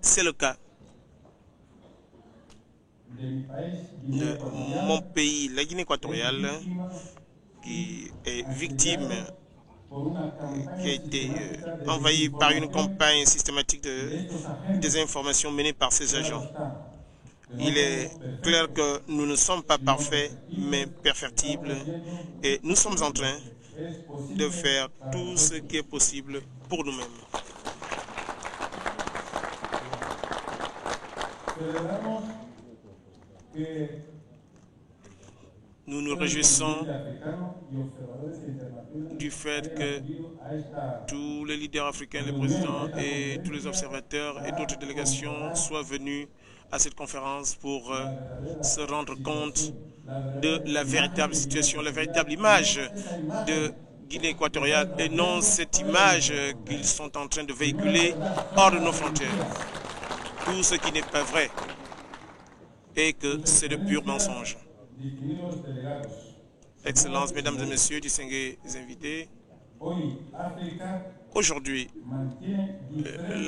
C'est le cas de mon pays, la Guinée équatoriale, qui est victime, qui a été envahie par une campagne systématique de désinformation menée par ces agents. Il est clair que nous ne sommes pas parfaits, mais perfectibles, et nous sommes en train de faire tout ce qui est possible pour nous-mêmes. Nous nous réjouissons du fait que tous les leaders africains, les présidents et tous les observateurs et d'autres délégations soient venus à cette conférence pour se rendre compte de la véritable situation, la véritable image de Guinée équatoriale et non cette image qu'ils sont en train de véhiculer hors de nos frontières. Tout ce qui n'est pas vrai et que c'est de purs mensonges. Excellences, mesdames et messieurs, distingués invités, aujourd'hui,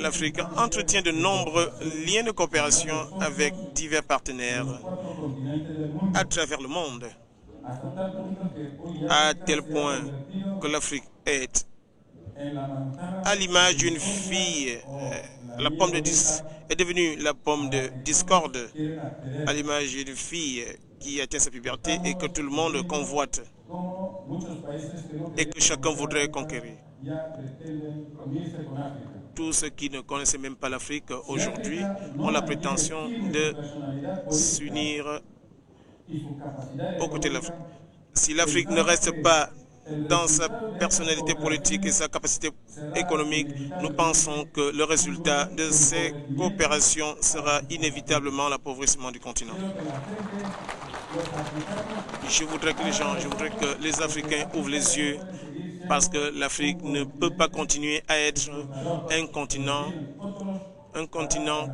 l'Afrique entretient de nombreux liens de coopération avec divers partenaires à travers le monde, à tel point que l'Afrique est à l'image d'une fille, la pomme de est devenue la pomme de discorde, à l'image d'une fille qui atteint sa puberté et que tout le monde convoite et que chacun voudrait conquérir. Tous ceux qui ne connaissaient même pas l'Afrique aujourd'hui ont la prétention de s'unir aux côtés de l'Afrique. Si l'Afrique ne reste pas dans sa personnalité politique et sa capacité économique, nous pensons que le résultat de ces coopérations sera inévitablement l'appauvrissement du continent. Je voudrais que les Africains ouvrent les yeux parce que l'Afrique ne peut pas continuer à être un continent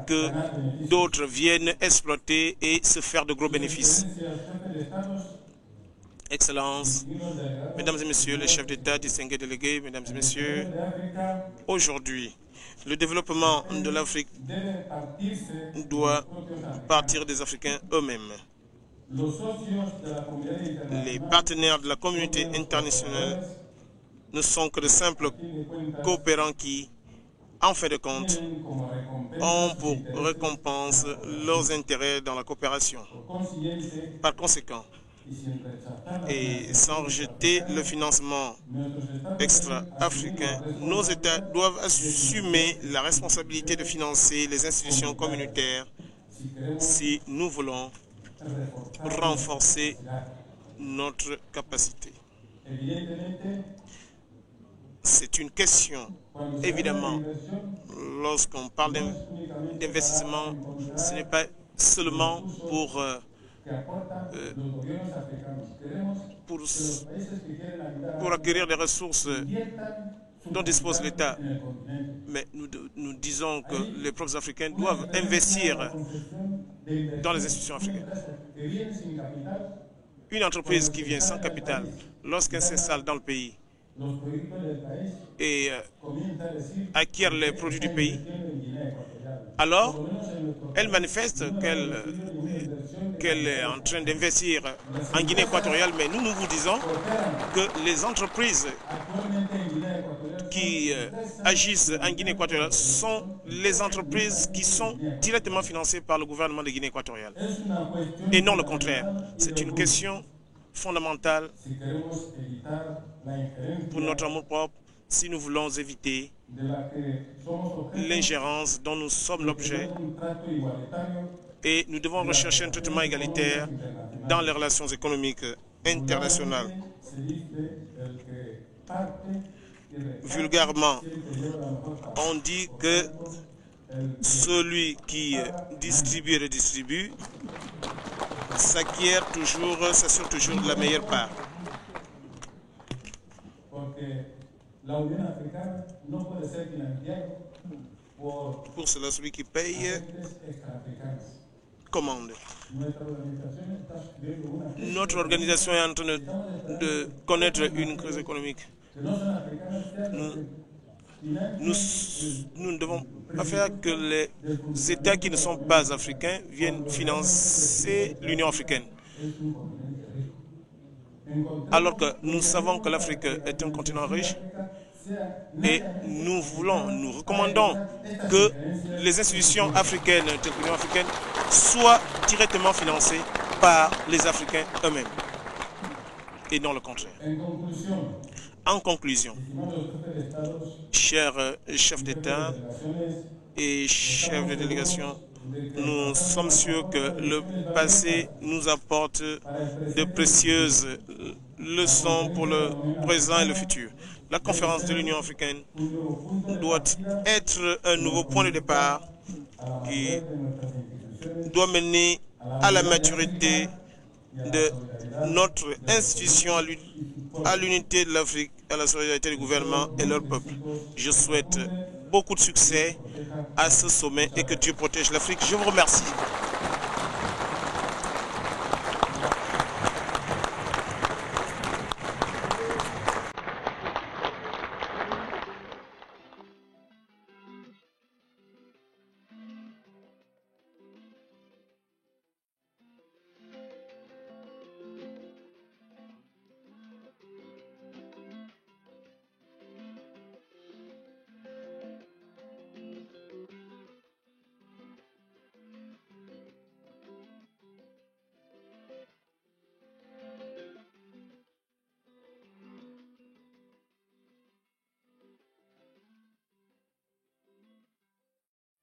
que d'autres viennent exploiter et se faire de gros bénéfices. Excellences, mesdames et messieurs, les chefs d'État, distingués délégués, mesdames et messieurs, aujourd'hui, le développement de l'Afrique doit partir des Africains eux-mêmes. Les partenaires de la communauté internationale ne sont que de simples coopérants qui, en fin de compte, ont pour récompense leurs intérêts dans la coopération. Par conséquent, et sans rejeter le financement extra-africain, nos États doivent assumer la responsabilité de financer les institutions communautaires si nous voulons renforcer notre capacité. C'est une question, évidemment, lorsqu'on parle d'investissement, ce n'est pas seulement pour acquérir les ressources dont dispose l'État. Mais nous disons que les peuples africains doivent investir dans les institutions africaines. Une entreprise qui vient sans capital, lorsqu'elle s'installe dans le pays et acquiert les produits du pays, alors elle manifeste qu'elle est en train d'investir en Guinée équatoriale, mais nous vous disons que les entreprises qui agissent en Guinée équatoriale sont les entreprises qui sont directement financées par le gouvernement de Guinée équatoriale. Et non le contraire. C'est une question fondamentale pour notre amour-propre si nous voulons éviter l'ingérence dont nous sommes l'objet. Et nous devons rechercher un traitement égalitaire dans les relations économiques internationales. Vulgairement, on dit que celui qui distribue et redistribue s'assure toujours de la meilleure part. Pour cela, celui qui paye commande. Notre organisation est en train de connaître une crise économique. Nous ne devons pas faire que les États qui ne sont pas africains viennent financer l'Union africaine. Alors que nous savons que l'Afrique est un continent riche et nous recommandons que les institutions africaines, telles que l'Union africaine, soient directement financées par les Africains eux-mêmes et non le contraire. En conclusion, chers chefs d'État et chefs de délégation, nous sommes sûrs que le passé nous apporte de précieuses leçons pour le présent et le futur. La conférence de l'Union africaine doit être un nouveau point de départ qui doit mener à la maturité de notre institution, à l'unité de l'Afrique, à la solidarité du gouvernement et leur peuple. Je souhaite beaucoup de succès à ce sommet et que Dieu protège l'Afrique. Je vous remercie.